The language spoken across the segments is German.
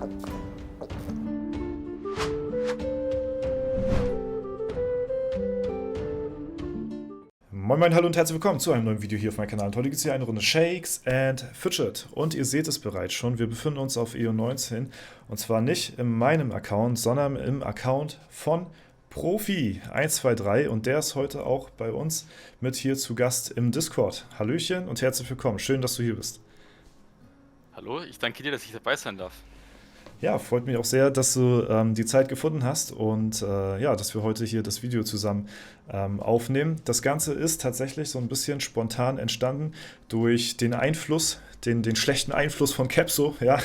Moin Moin, hallo und herzlich willkommen zu einem neuen Video hier auf meinem Kanal. Und heute gibt es hier eine Runde Shakes and Fidget. Und ihr seht es bereits schon, wir befinden uns auf EO19. Und zwar nicht in meinem Account, sondern im Account von Profi123. Und der ist heute auch bei uns mit hier zu Gast im Discord. Hallöchen und herzlich willkommen. Schön, dass du hier bist. Hallo, ich danke dir, dass ich dabei sein darf. Ja, freut mich auch sehr, dass du die Zeit gefunden hast und ja, dass wir heute hier das Video zusammen aufnehmen. Das Ganze ist tatsächlich so ein bisschen spontan entstanden durch den Einfluss, den schlechten Einfluss von Capso. Ja,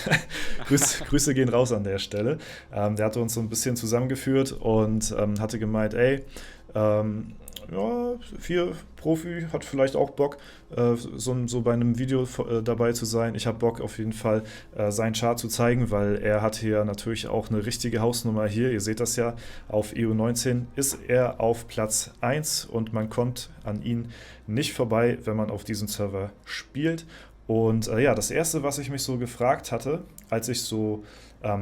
Grüße gehen raus an der Stelle. Der hatte uns so ein bisschen zusammengeführt und hatte gemeint, ey, ja, hier Profi hat vielleicht auch Bock, so bei einem Video dabei zu sein. Ich habe Bock auf jeden Fall, seinen Chart zu zeigen, weil er hat hier natürlich auch eine richtige Hausnummer hier. Ihr seht das ja, auf EO19 ist er auf Platz 1 und man kommt an ihn nicht vorbei, wenn man auf diesem Server spielt. Und ja, das Erste, was ich mich so gefragt hatte, als ich so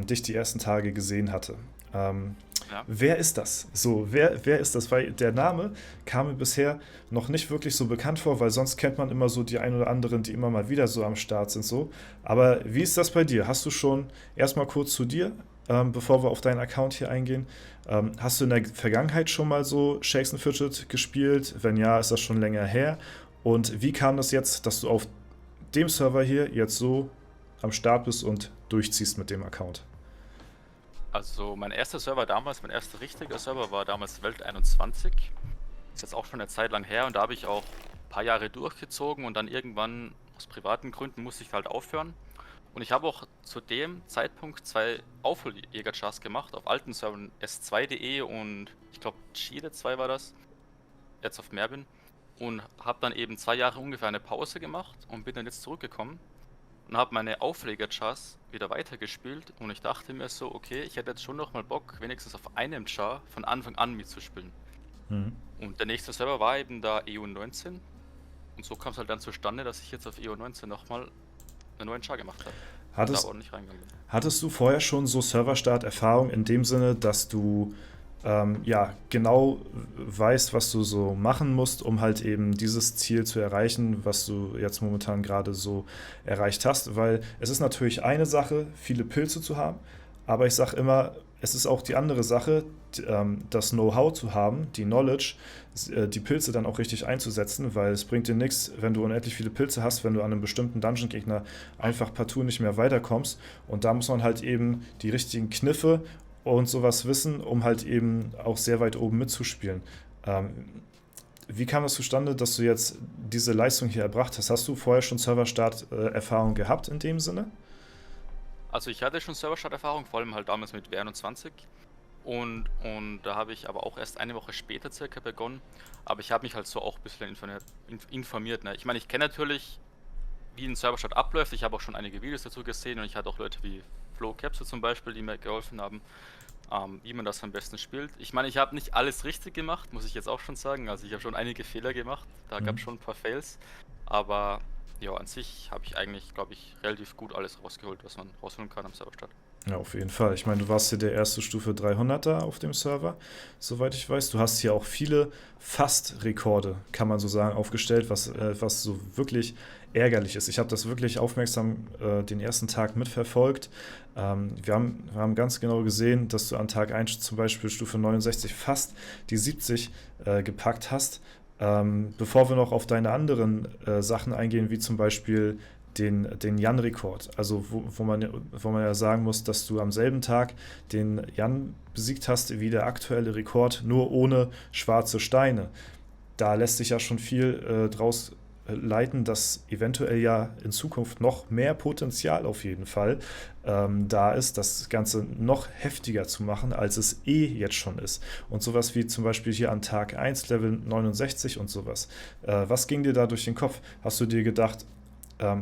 dich die ersten Tage gesehen hatte, Ja. wer ist das? So, wer ist das? Weil der Name kam mir bisher noch nicht wirklich so bekannt vor, weil sonst kennt man immer so die ein oder anderen, die immer mal wieder so am Start sind. So. Aber wie ist das bei dir? Hast du schon erstmal kurz zu dir, bevor wir auf deinen Account hier eingehen? Hast du in der Vergangenheit schon mal so Shakes and Fidget gespielt? Wenn ja, ist das schon länger her? Und wie kam das jetzt, dass du auf dem Server hier jetzt so am Start bist und durchziehst mit dem Account? Also mein erster Server damals, mein erster richtiger Server war damals Welt 21. Ist jetzt auch schon eine Zeit lang her und da habe ich auch ein paar Jahre durchgezogen und dann irgendwann aus privaten Gründen musste ich halt aufhören. Und ich habe auch zu dem Zeitpunkt 2 Aufholjäger-Chars gemacht auf alten Servern s2.de und ich glaube Chile 2 war das, jetzt auf Merbin. Und habe dann eben 2 Jahre ungefähr eine Pause gemacht und bin dann jetzt zurückgekommen. Und habe meine Aufleger-Chars wieder weitergespielt und ich dachte mir so, okay, ich hätte jetzt schon noch mal Bock, wenigstens auf einem Char von Anfang an mitzuspielen. Mhm. Und der nächste Server war eben da EO19 und so kam es halt dann zustande, dass ich jetzt auf EO19 nochmal einen neuen Char gemacht habe und da Hattest, ordentlich reingegangen bin. Hattest du vorher schon so Serverstart-Erfahrung in dem Sinne, dass du ja genau weißt, was du so machen musst, um halt eben dieses Ziel zu erreichen, was du jetzt momentan gerade so erreicht hast? Weil es ist natürlich eine Sache, viele Pilze zu haben, aber ich sage immer, es ist auch die andere Sache, das Know-how zu haben, die Knowledge, die Pilze dann auch richtig einzusetzen, weil es bringt dir nichts, wenn du unendlich viele Pilze hast, wenn du an einem bestimmten Dungeon-Gegner einfach partout nicht mehr weiterkommst. Und da muss man halt eben die richtigen Kniffe und sowas wissen, um halt eben auch sehr weit oben mitzuspielen. Wie kam das zustande, dass du jetzt diese Leistung hier erbracht hast? Hast du vorher schon Serverstart-Erfahrung gehabt in dem Sinne? Also ich hatte schon Serverstart-Erfahrung, vor allem halt damals mit W21 und da habe ich aber auch erst eine Woche später circa begonnen, aber ich habe mich halt so auch ein bisschen informiert. Ne? Ich meine, ich kenne natürlich, wie ein Serverstart abläuft. Ich habe auch schon einige Videos dazu gesehen und ich hatte auch Leute wie Flo Capsule zum Beispiel, die mir geholfen haben, wie man das am besten spielt. Ich meine, ich habe nicht alles richtig gemacht, muss ich jetzt auch schon sagen. Also ich habe schon einige Fehler gemacht, da gab es schon ein paar Fails, aber ja, an sich habe ich eigentlich, glaube ich, relativ gut alles rausgeholt, was man rausholen kann am Serverstart. Ja, auf jeden Fall. Ich meine, du warst hier der erste Stufe 300er auf dem Server, soweit ich weiß. Du hast hier auch viele Fast-Rekorde, kann man so sagen, aufgestellt, was so wirklich ärgerlich ist. Ich habe das wirklich aufmerksam den ersten Tag mitverfolgt. Wir haben ganz genau gesehen, dass du an Tag 1 zum Beispiel Stufe 69 fast die 70 gepackt hast. Bevor wir noch auf deine anderen Sachen eingehen, wie zum Beispiel den Jan-Rekord. Also wo man ja sagen muss, dass du am selben Tag den Jan besiegt hast wie der aktuelle Rekord, nur ohne schwarze Steine. Da lässt sich ja schon viel draus leiten, dass eventuell ja in Zukunft noch mehr Potenzial auf jeden Fall da ist, das Ganze noch heftiger zu machen, als es jetzt schon ist. Und sowas wie zum Beispiel hier an Tag 1, Level 69 und sowas. Was ging dir da durch den Kopf? Hast du dir gedacht,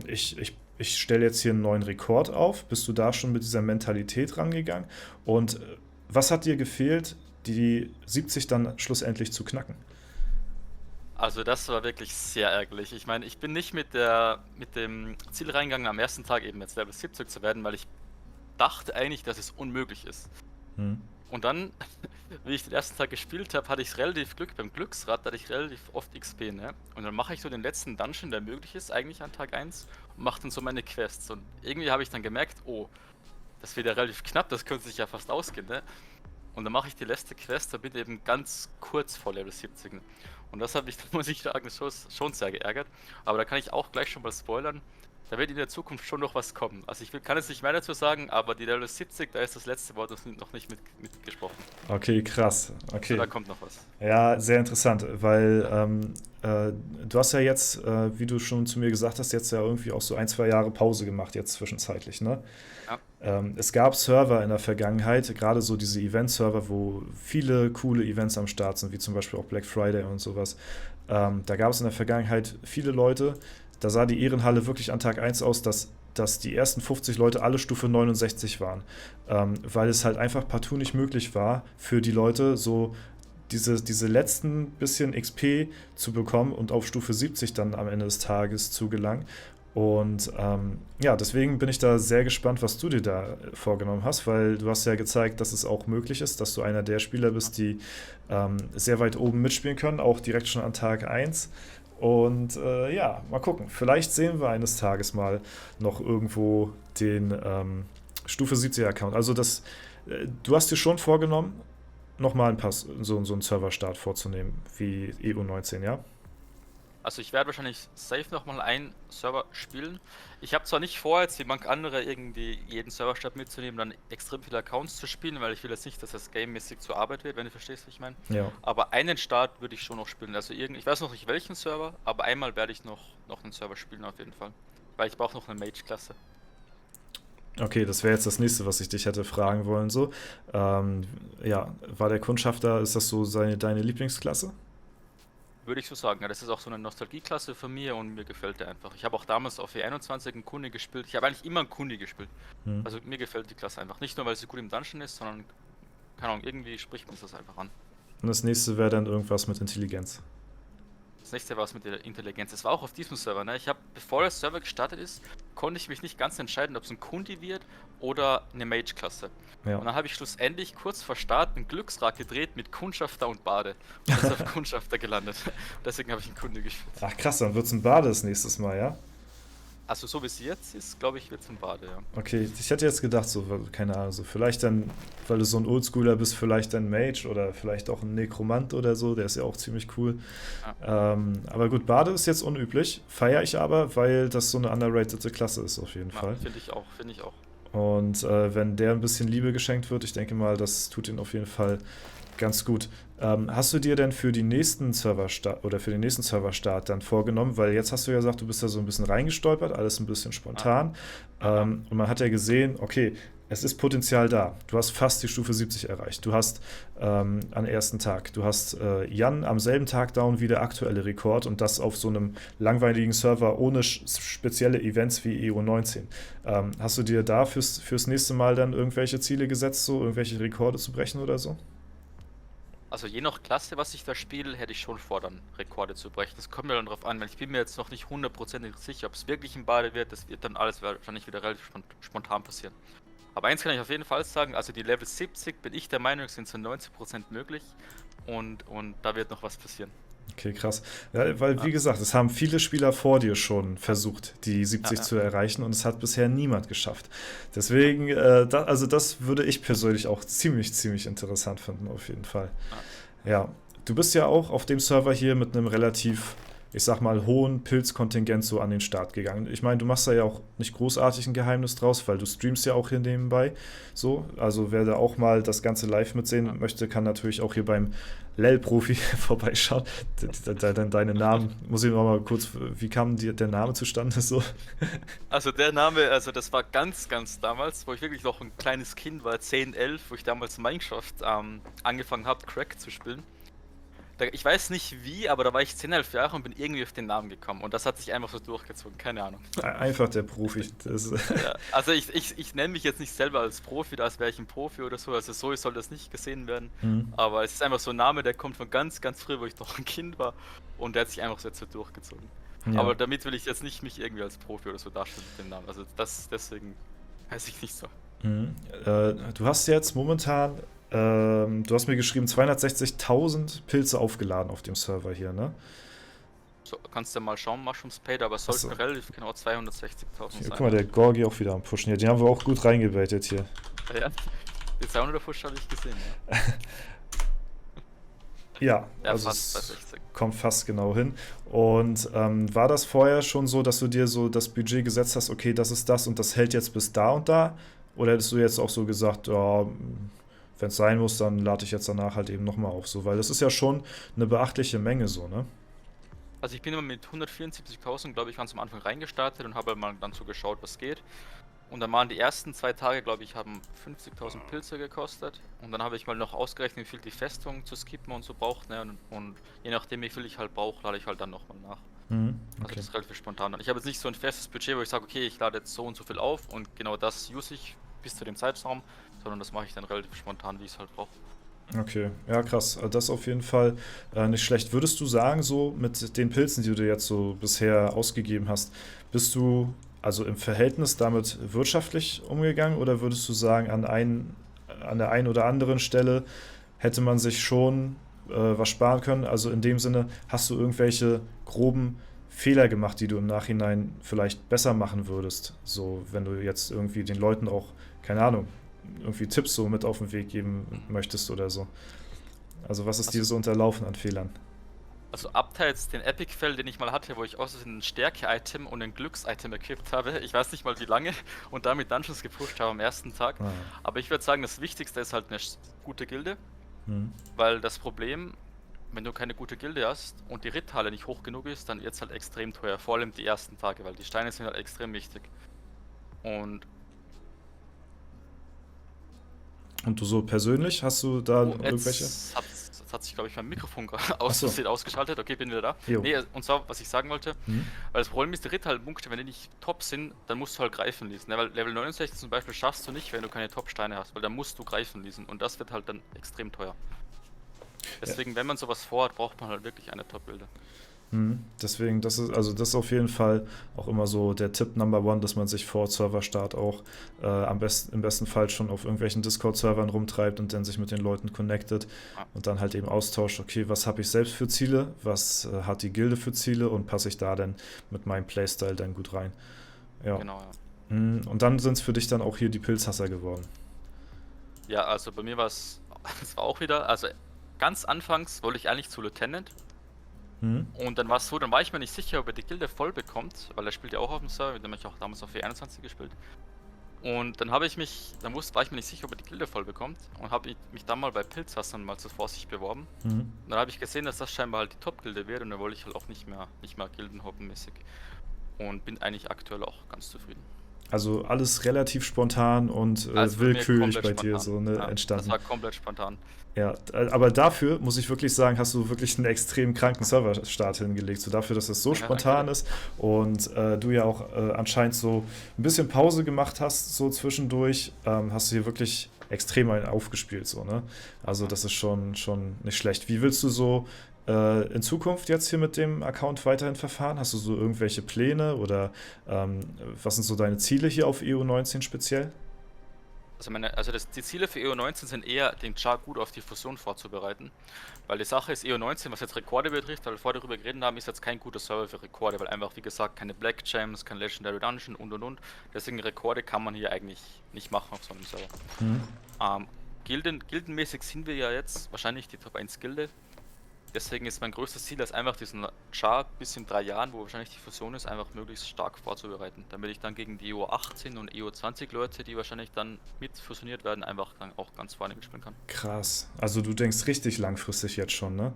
ich stelle jetzt hier einen neuen Rekord auf? Bist du da schon mit dieser Mentalität rangegangen? Und was hat dir gefehlt, die 70 dann schlussendlich zu knacken? Also das war wirklich sehr ärgerlich. Ich meine, ich bin nicht mit dem Ziel reingegangen, am ersten Tag eben jetzt Level 70 zu werden, weil ich dachte eigentlich, dass es unmöglich ist. Hm. Und dann, wie ich den ersten Tag gespielt habe, hatte ich relativ Glück. Beim Glücksrad hatte ich relativ oft XP, ne? Und dann mache ich so den letzten Dungeon, der möglich ist, eigentlich an Tag 1, und mache dann so meine Quests. Und irgendwie habe ich dann gemerkt, oh, das wird ja relativ knapp, das könnte sich ja fast ausgehen, ne? Und dann mache ich die letzte Quest, da bin ich eben ganz kurz vor Level 70. Und das hat mich, muss ich sagen, schon sehr geärgert. Aber da kann ich auch gleich schon mal spoilern. Da wird in der Zukunft schon noch was kommen. Also kann jetzt nicht mehr dazu sagen, aber die Level 70, da ist das letzte Wort noch nicht mitgesprochen. Okay, krass. Also Okay. da kommt noch was. Ja, sehr interessant, weil du hast ja jetzt, wie du schon zu mir gesagt hast, jetzt ja irgendwie auch so 1, 2 Jahre Pause gemacht, jetzt zwischenzeitlich, ne? Ja. Es gab Server in der Vergangenheit, gerade so diese Event-Server, wo viele coole Events am Start sind, wie zum Beispiel auch Black Friday und sowas. Da gab es in der Vergangenheit viele Leute, da sah die Ehrenhalle wirklich an Tag 1 aus, dass die ersten 50 Leute alle Stufe 69 waren, weil es halt einfach partout nicht möglich war, für die Leute so diese letzten bisschen XP zu bekommen und auf Stufe 70 dann am Ende des Tages zu gelangen. Und ja, deswegen bin ich da sehr gespannt, was du dir da vorgenommen hast, weil du hast ja gezeigt, dass es auch möglich ist, dass du einer der Spieler bist, die sehr weit oben mitspielen können, auch direkt schon an Tag 1. Und ja, mal gucken. Vielleicht sehen wir eines Tages mal noch irgendwo den Stufe 70 Account. Also du hast dir schon vorgenommen, nochmal so einen Serverstart vorzunehmen, wie EU19, ja? Also ich werde wahrscheinlich safe nochmal einen Server spielen. Ich habe zwar nicht vor, jetzt wie manch andere irgendwie jeden Serverstart mitzunehmen, dann extrem viele Accounts zu spielen, weil ich will jetzt nicht, dass das gamemäßig zur Arbeit wird, wenn du verstehst, was ich meine. Ja. Aber einen Start würde ich schon noch spielen. Also ich weiß noch nicht welchen Server, aber einmal werde ich noch einen Server spielen auf jeden Fall. Weil ich brauche noch eine Mage-Klasse. Okay, das wäre jetzt das nächste, was ich dich hätte fragen wollen. So. Ja, war der Kundschafter, ist das so deine Lieblingsklasse? Würde ich so sagen. Ja, das ist auch so eine Nostalgieklasse von mir und mir gefällt der einfach. Ich habe auch damals auf E21 einen Kunde gespielt. Ich habe eigentlich immer einen Kunde gespielt. Hm. Also mir gefällt die Klasse einfach. Nicht nur, weil sie gut im Dungeon ist, sondern, keine Ahnung, irgendwie spricht mir das einfach an. Und das nächste wäre dann irgendwas mit Intelligenz. Das nächste war es mit der Intelligenz. Es war auch auf diesem Server, ne? Bevor der Server gestartet ist, konnte ich mich nicht ganz entscheiden, ob es ein Kundi wird oder eine Mage-Klasse. Ja. Und dann habe ich schlussendlich kurz vor Start ein Glücksrad gedreht mit Kundschafter und Bade. Und das ist auf Kundschafter gelandet. Deswegen habe ich einen Kunde gespielt. Ach krass, dann wird es ein Bade das nächstes Mal, ja? Also so wie es jetzt ist, glaube ich, wird es ein Bade, ja. Okay, ich hätte jetzt gedacht, so, keine Ahnung, so vielleicht dann, weil du so ein Oldschooler bist, vielleicht ein Mage oder vielleicht auch ein Nekromant oder so, der ist ja auch ziemlich cool. Ja. Aber gut, Bade ist jetzt unüblich, feiere ich aber, weil das so eine underratede Klasse ist auf jeden Fall. Finde ich auch, finde ich auch. Und wenn der ein bisschen Liebe geschenkt wird, ich denke mal, das tut ihn auf jeden Fall ganz gut. Hast du dir denn für die nächsten Serverstart oder für den nächsten Serverstart dann vorgenommen, weil jetzt hast du ja gesagt, du bist da so ein bisschen reingestolpert, alles ein bisschen spontan. Und man hat ja gesehen, okay, es ist Potenzial da. Du hast fast die Stufe 70 erreicht. Du hast am ersten Tag, du hast Jan am selben Tag down wie der aktuelle Rekord und das auf so einem langweiligen Server ohne spezielle Events wie EU19. Hast du dir da fürs nächste Mal dann irgendwelche Ziele gesetzt, so irgendwelche Rekorde zu brechen oder so? Also je nach Klasse, was ich da spiele, hätte ich schon vor, dann Rekorde zu brechen. Das kommt mir dann drauf an, weil ich bin mir jetzt noch nicht hundertprozentig sicher, ob es wirklich ein Bade wird. Das wird dann alles wahrscheinlich wieder relativ spontan passieren. Aber eins kann ich auf jeden Fall sagen, also die Level 70 bin ich der Meinung, sind zu 90% möglich und da wird noch was passieren. Okay, krass. Ja, weil, wie gesagt, es haben viele Spieler vor dir schon versucht, die 70 zu erreichen und es hat bisher niemand geschafft. Deswegen, das würde ich persönlich auch ziemlich, ziemlich interessant finden, auf jeden Fall. Ja, du bist ja auch auf dem Server hier mit einem relativ, ich sag mal, hohen Pilzkontingent so an den Start gegangen. Ich meine, du machst da ja auch nicht großartig ein Geheimnis draus, weil du streamst ja auch hier nebenbei. So, also wer da auch mal das Ganze live mitsehen möchte, kann natürlich auch hier beim Lel-Profi vorbeischauen. Deine Namen, muss ich noch mal kurz, wie kam der Name zustande so? Also der Name, also das war ganz, ganz damals, wo ich wirklich noch ein kleines Kind war, 10, 11, wo ich damals Minecraft angefangen habe, Crack zu spielen. Ich weiß nicht wie, aber da war ich 10, 11 Jahre und bin irgendwie auf den Namen gekommen. Und das hat sich einfach so durchgezogen, keine Ahnung. Einfach der Profi. Ja, also ich nenne mich jetzt nicht selber als Profi, als wäre ich ein Profi oder so. Also so soll das nicht gesehen werden. Aber es ist einfach so ein Name, der kommt von ganz, ganz früh, wo ich noch ein Kind war. Und der hat sich einfach so jetzt so durchgezogen. Ja. Aber damit will ich jetzt nicht mich irgendwie als Profi oder so darstellen mit dem Namen. Also deswegen weiß ich nicht so. Mhm. Du hast jetzt momentan, du hast mir geschrieben, 260.000 Pilze aufgeladen auf dem Server hier, ne? So, kannst du mal schauen, Mushrooms Paid, aber es sollten Achso. relativ genau 260.000 Hier, guck sein, mal, ja. der Gorgi auch wieder am Pushen hier. Den haben wir auch gut reingebaitet hier. Ja, die 200 Push habe ich gesehen, ja. Ja, Ja, also fast bei es 60. kommt fast genau hin. Und war das vorher schon so, dass du dir so das Budget gesetzt hast, okay, das ist das und das hält jetzt bis da und da? Oder hättest du jetzt auch so gesagt, ja, wenn es sein muss, dann lade ich jetzt danach halt eben nochmal auf, so, weil das ist ja schon eine beachtliche Menge so, ne? Also ich bin immer mit 174.000, glaube ich, ganz am Anfang reingestartet und habe halt mal dann so geschaut, was geht. Und dann waren die ersten 2 Tage, glaube ich, haben 50.000 Pilze gekostet. Und dann habe ich mal noch ausgerechnet, wie viel die Festung zu skippen und so braucht. Ne? Und je nachdem, wie viel ich halt brauche, lade ich halt dann nochmal nach. Mhm, Also okay. das ist relativ spontan. Ich habe jetzt nicht so ein festes Budget, wo ich sage, okay, ich lade jetzt so und so viel auf und genau das use ich bis zu dem Zeitraum, sondern das mache ich dann relativ spontan, wie ich es halt brauche. Okay, ja krass. Also das auf jeden Fall nicht schlecht. Würdest du sagen, so mit den Pilzen, die du jetzt so bisher ausgegeben hast, bist du also im Verhältnis damit wirtschaftlich umgegangen oder würdest du sagen, an der einen oder anderen Stelle hätte man sich schon was sparen können? Also in dem Sinne, hast du irgendwelche groben Fehler gemacht, die du im Nachhinein vielleicht besser machen würdest? So, wenn du jetzt irgendwie den Leuten auch, keine Ahnung, irgendwie Tipps so mit auf den Weg geben möchtest oder so. Also was ist dir Also, so unterlaufen an Fehlern? also abseits den Epic-Fell, den ich mal hatte, wo ich auch so ein Stärke-Item und ein Glücks-Item equipped habe, ich weiß nicht mal wie lange, und damit Dungeons gepusht habe am ersten Tag. Ah, Aber ich würde sagen, das Wichtigste ist halt eine gute Gilde, hm. weil das Problem, wenn du keine gute Gilde hast und die Ritthalle nicht hoch genug ist, dann wird es halt extrem teuer, vor allem die ersten Tage, weil die Steine sind halt extrem wichtig. Und Und du so persönlich, hast du da oh, irgendwelche? jetzt hat sich, glaube ich, mein Mikrofon Ach aus so, Versehen ausgeschaltet. Okay, bin wieder da. jo. Nee, und zwar, was ich sagen wollte, Hm. weil das Problem ist, die Ritter-Punkte, wenn die nicht top sind, dann musst du halt greifen ließen. Ne? Weil Level 69 zum Beispiel schaffst du nicht, wenn du keine Top-Steine hast, weil dann musst du greifen ließen und das wird halt dann extrem teuer. Ja. Deswegen, wenn man sowas vorhat, braucht man halt wirklich eine Top-Bilde. Deswegen, das ist auf jeden Fall auch immer so der Tipp Number One, dass man sich vor Serverstart auch im besten Fall schon auf irgendwelchen Discord-Servern rumtreibt und dann sich mit den Leuten connectet Ja, und dann halt eben austauscht, okay, was habe ich selbst für Ziele, was hat die Gilde für Ziele und passe ich da denn mit meinem Playstyle dann gut rein. Ja. genau, ja. Und dann sind es für dich dann auch hier die Pilzhasser geworden. Ja, also bei mir war es, es war auch wieder, also ganz anfangs wollte ich eigentlich zu Lieutenant. Hm? Und dann war es so, dann war ich mir nicht sicher, ob er die Gilde voll bekommt, weil er spielt ja auch auf dem Server, mit dem ich auch damals auf E21 gespielt. Und dann war ich mir nicht sicher, ob er die Gilde voll bekommt und habe mich dann mal bei Pilzhassern mal zur Vorsicht beworben. Hm? Und dann habe ich gesehen, dass das scheinbar halt die Top-Gilde wird und dann wollte ich halt auch nicht mehr Gildenhoppenmäßig. Und bin eigentlich aktuell auch ganz zufrieden. Also alles relativ spontan und Also bei mir willkürlich komplett bei dir spontan. so ne, Ja, das entstanden. war komplett spontan. Ja, aber dafür muss ich wirklich sagen, hast du wirklich einen extrem kranken Serverstart hingelegt. So dafür, dass es so Ja, danke spontan dir. ist und du ja auch anscheinend so ein bisschen Pause gemacht hast, so zwischendurch, hast du hier wirklich extrem einen aufgespielt, so, ne? Also Ja. das ist schon nicht schlecht. Wie willst du so in Zukunft jetzt hier mit dem Account weiterhin verfahren? Hast du so irgendwelche Pläne oder was sind so deine Ziele hier auf EU19 speziell? Also die Ziele für EO19 sind eher, den Char gut auf die Fusion vorzubereiten. Weil die Sache ist, EO19, was jetzt Rekorde betrifft, weil wir vorher darüber geredet haben, ist jetzt kein guter Server für Rekorde, weil einfach, wie gesagt, keine Black Gems, kein Legendary Dungeon und. Deswegen Rekorde kann man hier eigentlich nicht machen auf so einem Server. Hm? Gildenmäßig sind wir ja jetzt wahrscheinlich die Top 1 Gilde. Deswegen ist mein größtes Ziel, dass einfach diesen Char bis in 3 Jahren, wo wahrscheinlich die Fusion ist, einfach möglichst stark vorzubereiten. Damit ich dann gegen die EO18 und EO20 Leute, die wahrscheinlich dann mit fusioniert werden, einfach dann auch ganz vorne mitspielen kann. Krass. Also du denkst richtig langfristig jetzt schon, ne?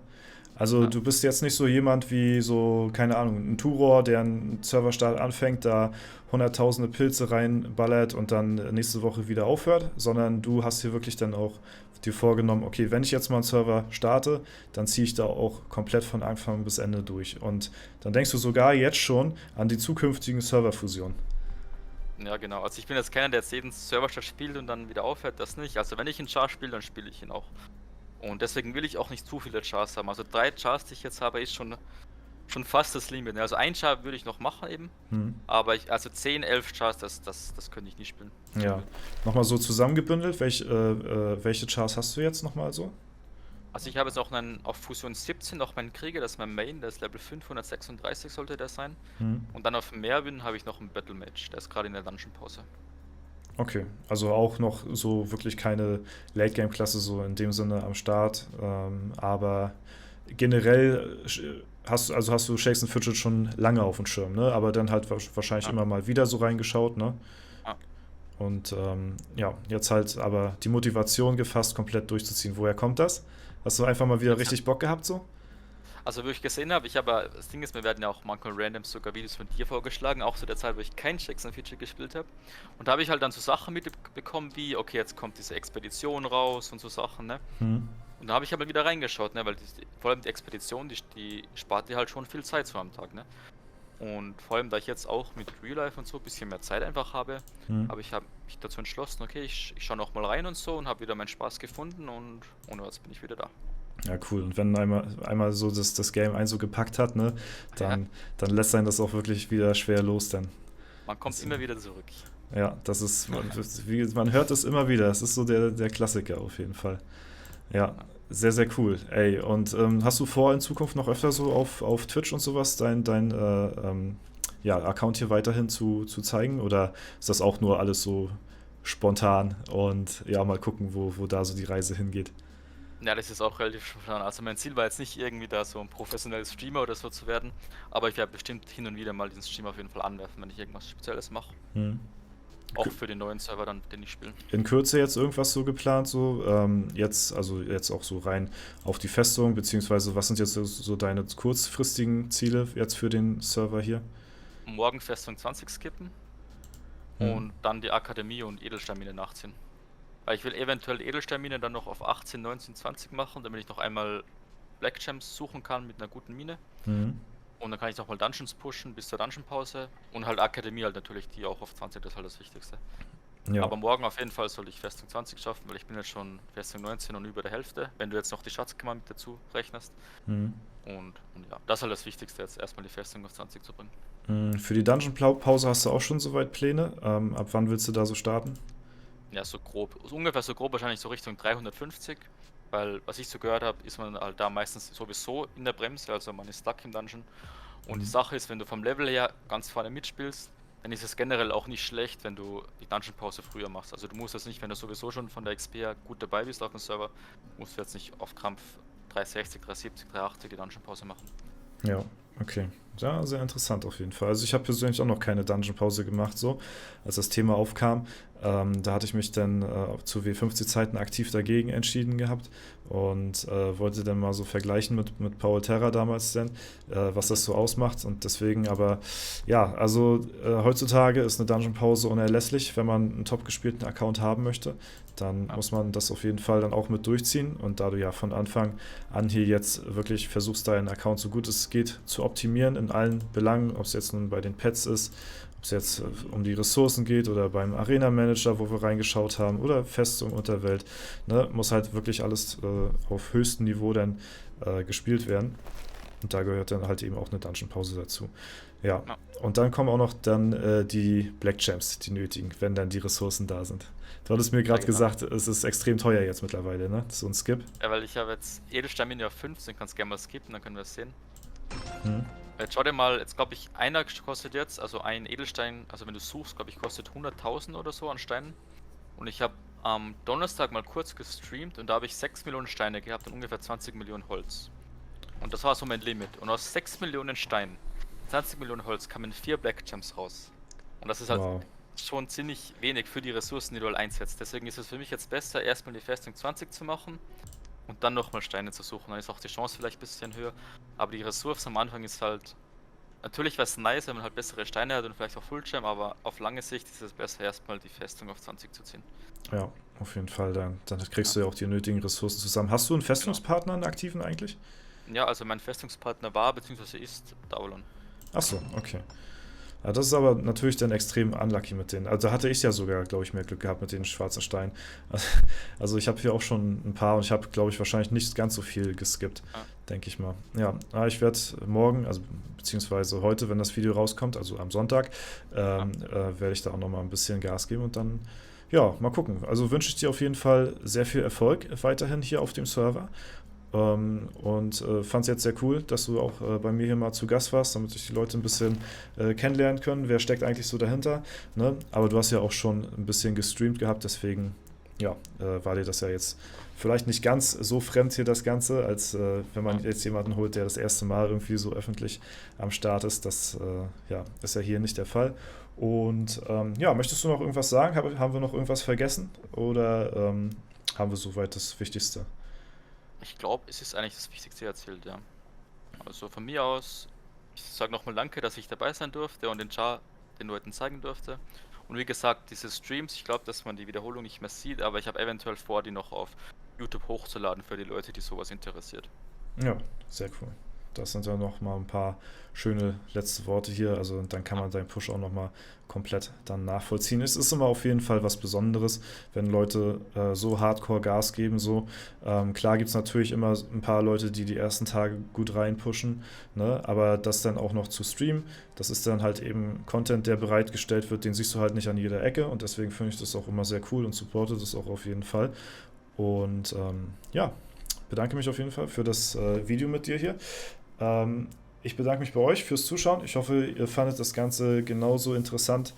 Also Ja, du bist jetzt nicht so jemand wie so, keine Ahnung, ein Turor, der einen Serverstart anfängt, da hunderttausende Pilze reinballert und dann nächste Woche wieder aufhört, sondern du hast hier wirklich dann auch dir vorgenommen, okay, wenn ich jetzt mal einen Server starte, dann ziehe ich da auch komplett von Anfang bis Ende durch. Und dann denkst du sogar jetzt schon an die zukünftigen Serverfusionen. ja, genau. Also ich bin jetzt keiner, der jetzt jeden Server spielt und dann wieder aufhört, das nicht. Also wenn ich einen Char spiele, dann spiele ich ihn auch. Und deswegen will ich auch nicht zu viele Chars haben. Also 3 Chars, die ich jetzt habe, ist schon schon fast das Limit. Ne? Also ein Char würde ich noch machen eben, Hm. aber also 10, 11 Chars, das könnte ich nicht spielen. Ja. Nochmal so zusammengebündelt, welche Chars hast du jetzt nochmal so? Also ich habe jetzt auch einen auf Fusion 17 noch meinen Krieger, das ist mein Main, der ist Level 536 sollte der sein. Hm. Und dann auf Merwin habe ich noch einen Battle Mage, der ist gerade in der Dungeon Pause. Okay, also auch noch so wirklich keine Late-Game-Klasse so in dem Sinne am Start, aber generell hast du Shakes and Fidget schon lange auf dem Schirm, ne? Aber dann halt wahrscheinlich Ja, immer mal wieder so reingeschaut, ne? ja. Und ja, jetzt halt aber die Motivation gefasst, komplett durchzuziehen. Woher kommt das? Hast du einfach mal wieder Jetzt, richtig Bock gehabt so? also wie ich gesehen habe, das Ding ist, mir werden ja auch manchmal random sogar Videos von dir vorgeschlagen, auch zu der Zeit, wo ich kein Shakes and Fidget gespielt habe. Und da habe ich halt dann so Sachen mitbekommen wie, okay, jetzt kommt diese Expedition raus und so Sachen, ne? Hm. Und da habe ich aber wieder reingeschaut, ne? Weil vor allem die Expedition, die spart dir halt schon viel Zeit so am Tag, ne? Und vor allem, da ich jetzt auch mit Real Life und so ein bisschen mehr Zeit einfach habe, Hm. habe ich mich dazu entschlossen, okay, ich schaue noch mal rein und so und habe wieder meinen Spaß gefunden und jetzt bin ich wieder da. Ja, cool. Und wenn einmal so das Game einen so gepackt hat, ne, Ja, dann lässt einen das auch wirklich wieder schwer los dann. man kommt Das, immer wieder zurück. ja, das ist, man hört es immer wieder. Es ist so der Klassiker auf jeden Fall. Ja, sehr, sehr cool. Ey, und hast du vor, in Zukunft noch öfter so auf Twitch und sowas ja, Account hier weiterhin zu zeigen? Oder ist das auch nur alles so spontan und ja, mal gucken, wo da so die Reise hingeht? Ja, das ist auch relativ spontan. Also mein Ziel war jetzt nicht irgendwie da so ein professioneller Streamer oder so zu werden, aber ich werde bestimmt hin und wieder mal diesen Stream auf jeden Fall anwerfen, wenn ich irgendwas Spezielles mache. Hm. Auch für den neuen Server dann, den ich spiele. In Kürze jetzt irgendwas so geplant, so also jetzt auch so rein auf die Festung, beziehungsweise was sind jetzt so deine kurzfristigen Ziele jetzt für den Server hier? Morgen Festung 20 skippen Hm. und dann die Akademie und Edelsteinmine nachziehen. Weil ich will eventuell Edelsteinmine dann noch auf 18, 19, 20 machen, damit ich noch einmal Black Gems suchen kann mit einer guten Mine. Hm. Und dann kann ich nochmal Dungeons pushen bis zur Dungeon-Pause. Und halt Akademie halt natürlich, die auch auf 20, das ist halt das Wichtigste. Ja. Aber morgen auf jeden Fall soll ich Festung 20 schaffen, weil ich bin jetzt schon Festung 19 und über der Hälfte, wenn du jetzt noch die Schatzkammer mit dazu rechnest. Hm. Und ja, das ist halt das Wichtigste, jetzt erstmal die Festung auf 20 zu bringen. Für die Dungeon-Pause hast du auch schon soweit Pläne? Ab wann willst du da so starten? Ja, so grob. So ungefähr so grob wahrscheinlich so Richtung 350. Weil, was ich so gehört habe, ist man halt da meistens sowieso in der Bremse, also man ist stuck im Dungeon. Und die Mhm. Sache ist, wenn du vom Level her ganz vorne mitspielst, dann ist es generell auch nicht schlecht, wenn du die Dungeon-Pause früher machst. Also du musst jetzt nicht, wenn du sowieso schon von der XP her gut dabei bist auf dem Server, musst du jetzt nicht auf Krampf 360, 370, 380 die Dungeon-Pause machen. Ja, okay. Ja, sehr interessant auf jeden Fall. Also ich habe persönlich auch noch keine Dungeon-Pause gemacht, so, als das Thema aufkam. Da hatte ich mich dann zu W50-Zeiten aktiv dagegen entschieden gehabt und wollte dann mal so vergleichen mit Paul Terra damals dann, was das so ausmacht. Und deswegen aber, ja, also heutzutage ist eine Dungeon-Pause unerlässlich, wenn man einen top gespielten Account haben möchte. Dann Ja. muss man das auf jeden Fall dann auch mit durchziehen. Und da du ja von Anfang an hier jetzt wirklich versuchst, deinen Account so gut es geht zu optimieren in allen Belangen, ob es jetzt nun bei den Pets ist, ob es jetzt um die Ressourcen geht oder beim Arena-Manager, wo wir reingeschaut haben, oder Festung, Unterwelt, ne, muss halt wirklich alles auf höchstem Niveau dann gespielt werden. Und da gehört dann halt eben auch eine Dungeon-Pause dazu. Ja, Ja. und dann kommen auch noch dann die Black Gems, die nötigen, wenn dann die Ressourcen da sind. Du hattest mir gerade Ja, genau. gesagt, es ist extrem teuer jetzt mittlerweile, ne? So ein Skip. Ja, weil ich habe jetzt Edelsteinmine auf 15, kannst gerne mal skippen, dann können wir es sehen. Hm. Jetzt schau dir mal, jetzt glaube ich, einer kostet jetzt, also ein Edelstein, also wenn du suchst, glaube ich, kostet 100.000 oder so an Steinen. Und ich habe am Donnerstag mal kurz gestreamt und da habe ich 6 Millionen Steine gehabt und ungefähr 20 Millionen Holz. Und das war so mein Limit. Und aus 6 Millionen Steinen, 20 Millionen Holz, kamen 4 Black Gems raus. Und das ist halt Wow. schon ziemlich wenig für die Ressourcen, die du halt einsetzt. Deswegen ist es für mich jetzt besser, erstmal die Festung 20 zu machen und dann nochmal Steine zu suchen. Dann ist auch die Chance vielleicht ein bisschen höher. Aber die Ressource am Anfang ist halt. Natürlich wäre es nice, wenn man halt bessere Steine hat und vielleicht auch Fullgem, aber auf lange Sicht ist es besser, erstmal die Festung auf 20 zu ziehen. Ja, auf jeden Fall. Dann kriegst du ja auch die nötigen Ressourcen zusammen. Hast du einen Festungspartner, einen aktiven eigentlich? Ja, also mein Festungspartner war bzw. ist Daulon. Ach so, okay. Ja, das ist aber natürlich dann extrem unlucky mit denen. Also da hatte ich ja sogar, glaube ich, mehr Glück gehabt mit den schwarzen Steinen. Also ich habe hier auch schon ein paar und ich habe, glaube ich, wahrscheinlich nicht ganz so viel geskippt, Ja. denke ich mal. Ja, aber ich werde morgen, also beziehungsweise heute, wenn das Video rauskommt, also am Sonntag, Ja. werde ich da auch nochmal ein bisschen Gas geben und dann, ja, mal gucken. Also wünsche ich dir auf jeden Fall sehr viel Erfolg weiterhin hier auf dem Server. Und fand es jetzt sehr cool, dass du auch bei mir hier mal zu Gast warst, damit sich die Leute ein bisschen kennenlernen können. Wer steckt eigentlich so dahinter? Ne? Aber du hast ja auch schon ein bisschen gestreamt gehabt, deswegen ja, war dir das ja jetzt vielleicht nicht ganz so fremd hier das Ganze, als wenn man Ja. jetzt jemanden holt, der das erste Mal irgendwie so öffentlich am Start ist. Das ja, ist ja hier nicht der Fall. Und ja, möchtest du noch irgendwas sagen? Haben wir noch irgendwas vergessen? Oder haben wir soweit das Wichtigste? Ich glaube, es ist eigentlich das Wichtigste erzählt, ja. Also von mir aus, ich sage nochmal danke, dass ich dabei sein durfte und den Char den Leuten zeigen durfte. Und wie gesagt, diese Streams, ich glaube, dass man die Wiederholung nicht mehr sieht, aber ich habe eventuell vor, die noch auf YouTube hochzuladen für die Leute, die sowas interessiert. Ja, sehr cool. Das sind ja noch mal ein paar schöne letzte Worte hier. Also dann kann Ja. man deinen Push auch noch mal komplett dann nachvollziehen. Es ist immer auf jeden Fall was Besonderes, wenn Leute so hardcore Gas geben. So klar gibt es natürlich immer ein paar Leute, die die ersten Tage gut reinpushen, ne? Aber das dann auch noch zu streamen, das ist dann halt eben Content, der bereitgestellt wird, den siehst du halt nicht an jeder Ecke und deswegen finde ich das auch immer sehr cool und supporte das auch auf jeden Fall. Und ja, bedanke mich auf jeden Fall für das Video mit dir hier. Ich bedanke mich bei euch fürs Zuschauen. Ich hoffe, ihr fandet das Ganze genauso interessant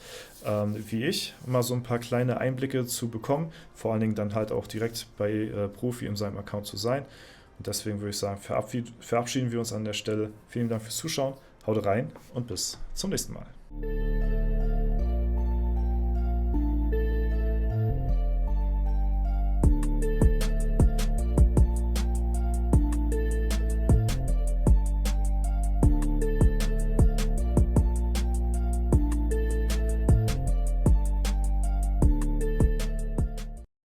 wie ich, mal so ein paar kleine Einblicke zu bekommen. Vor allen Dingen dann halt auch direkt bei Profi in seinem Account zu sein. Und deswegen würde ich sagen, verabschieden wir uns an der Stelle. Vielen Dank fürs Zuschauen. Haut rein und bis zum nächsten Mal.